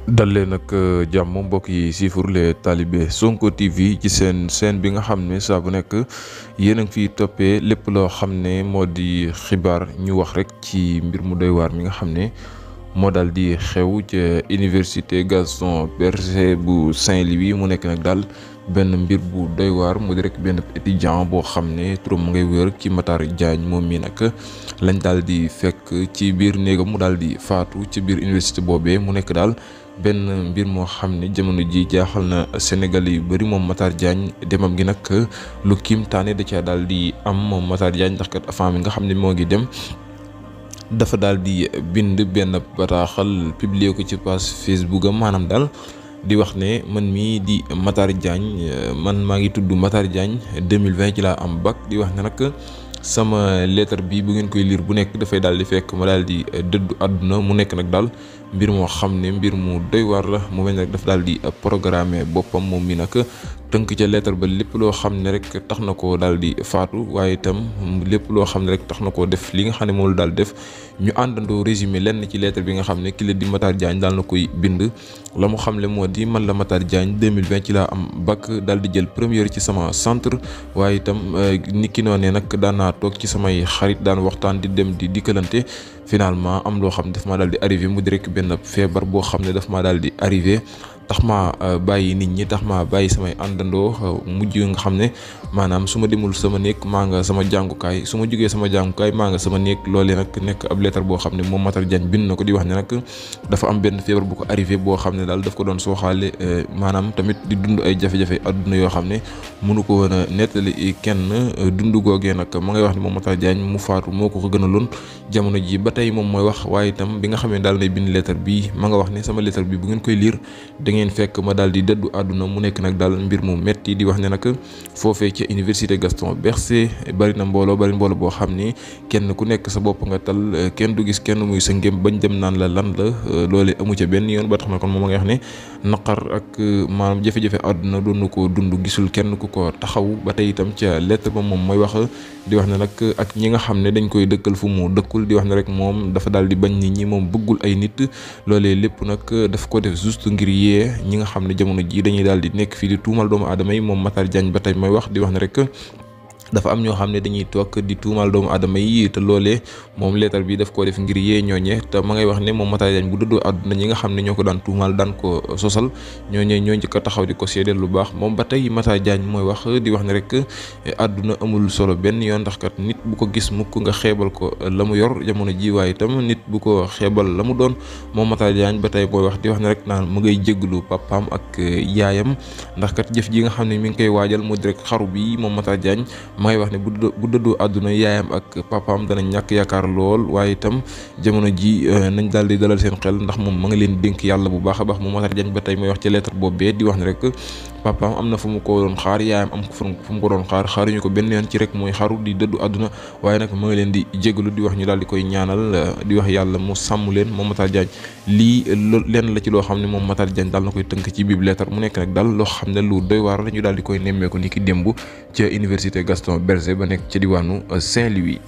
dal leen ak jàmm mbokk yi siifur les talibé Sonko TV ci seen chaîne bi nga xam ne saa bu nekk yéen a ngi fiy toppee lépp loo xam ne moo di xibaar ñu wax rek ci mbir mu doy waar mi nga xam ne moo daal di xew ca université Gaston Berger bu Saint-Louis mu nekk nag daal benn mbir bu doy waar mu di rek benn étudiant boo xam ne turam mu ngay wër ci Matar Diagne moom mi nag lañ daal di fekk ci biir néegam mu daal di faatu ci biir université boobee mu nekk daal. benn mbir moo xam ne jamono ji jaaxal na Sénégal yu bëri moom Matar Diagne demam gi nag lu kiimtaane da caa daal di am moom Matar Diagne ndax kat avant mi nga xam ne moo ngi dem dafa daal di bind benn bataaxal publier ko ci page Facebook am maanaam daal di wax ne man mii di Matar Diagne man maa ngi tudd Matar Diagne 2020 ci laa am bac di wax ne nag sama lettre bi bu ngeen koy lire bu nekk dafay daal di fekk ma daal di dëddu àdduna mu nekk nag daal mbir moo xam ne mbir mu doy war la mu mel ne rek dafa daal di programmer boppam moom mi nag tënk ca lettre ba lépp loo xam ne rek tax na ko daal di faatu waaye itam lépp loo xam ne rek tax na koo def li nga xam ne moom la daal def ñu àndandoo résumé lenn ci lettre bi nga xam ne ki la di Matar Diagne daal na koy bind la mu xam le moo di man la Matar Diagne 2020 ci laa am bac daal di jël première ci sama centre waaye itam nit ki noonee nag daan naa toog ci samay xarit daan waxtaan di dem di dikkalante finalement am loo xam ne daf maa daal di arrivé mu di rek benn feebar boo xam ne daf maa daal di arrivé tax ma bàyyi nit ñi tax ma bàyyi samay àndandoo mujj nga xam ne maanaam su ma demul sama néeg maa nga sama jàngukaay su ma jugee sama jàngukaay maa nga sama néeg loolee nag nekk ab lettre boo xam ne moom Matar Diagne bind na ko di wax ne nag dafa am benn feebar bu ko arrivé boo xam ne daal daf ko doon sooxaale maanaam tamit di dund ay jafe-jafe adduna yoo xam ne mënu ko woon a nettali kenn dund googee nag ma ngay wax ne moom Matar Diagne mu faatu moo ko gënaloon jamono ji ba tey moom mooy wax waaye itam bi nga xam ne daal nay bind lettre bi ma nga wax ne sama lettre bi bu ngeen koy lire da ngeen fekk ma daal di dëddu àdduna mu nekk nag daal mbir mu metti di wax ne nag foofee ca université Gaston Berger bari na mbooloo boo xam ni kenn ku nekk sa bopp nga tal kenn du gis kenn muy sa ngém bañ dem naan la lan la loole amu ca benn yoon ba tax na kon moom nga wax ne naqar ak maanaam jafe-jafe àdduna doon na ko dund gisul kenn ku ko taxaw ba tey itam ca lettre ba moom mooy wax di wax ne nag ak ñi nga xam ne dañ koy dëkkal fu mu dëkkul di wax ne rek moom dafa daal di bañ nit ñi moom bëggul ay nit loolee lépp nag daf ko def juste ngir yee ñi nga xam ne jamono ji dañuy daal di nekk fii di tuumal doomu aadama yi moom Matar Diagne ba tey mooy wax di wax ne rek dafa am ñoo xam ne dañuy toog di tuumal doomu aadama yi te loolee moom leetar bi daf koo def ngir yee ñooñe te ma ngay wax ne moom Matar Diagne bu dëddoo àdduna ñi nga xam ne ñoo ko daan tuumal daan ko sosal ñooñe ñoo njëkk a taxaw di ko seedeel lu baax moom ba tey Matar Diagne mooy wax di wax ne rek àdduna amul solo benn yoon ndax kat nit bu ko gis mukk nga xeebal ko la mu yor jamono ji waaye itam nit bu ko xeebal la mu doon moom Matar Diagne ba tey mooy wax di wax ne rek naan mu ngay jégglu papaam ak yaayam ndax kat jëf ji nga xam ne mi ngi koy waajal mu di rek xaru bi moom Matar Diagne ma ngay wax ne bu dëddoo àdduna yaayam ak papaam dana ñàkk yaakaar lool waaye itam jamono ji nañ daal di dalal seen xel ndax moom ma nga leen dénk yàlla bu baax a baax moom Matar Diagne ba tey mooy wax ci lettre boobee di wax ne rek papaam am na fu mu ko doon xaar yaayam am fu mu ko doon xaar xaaruñu ko benn yoon ci rek mooy xaru di dëddu àdduna waaye nag ma nga leen di jégalu di wax ñu daal di koy ñaanal di wax yàlla mu sàmm leen moom Matar Diagne lii lenn la ci loo xam ne moom Matar Diagne daal na koy tënk ci biir lettre mu nekk nag daal loo xam ne lu doy waar la ñu daal di koy nemmeeku ni ki démb ca université Gaston Berger ba nekk ca diwaanu Saint-Louis.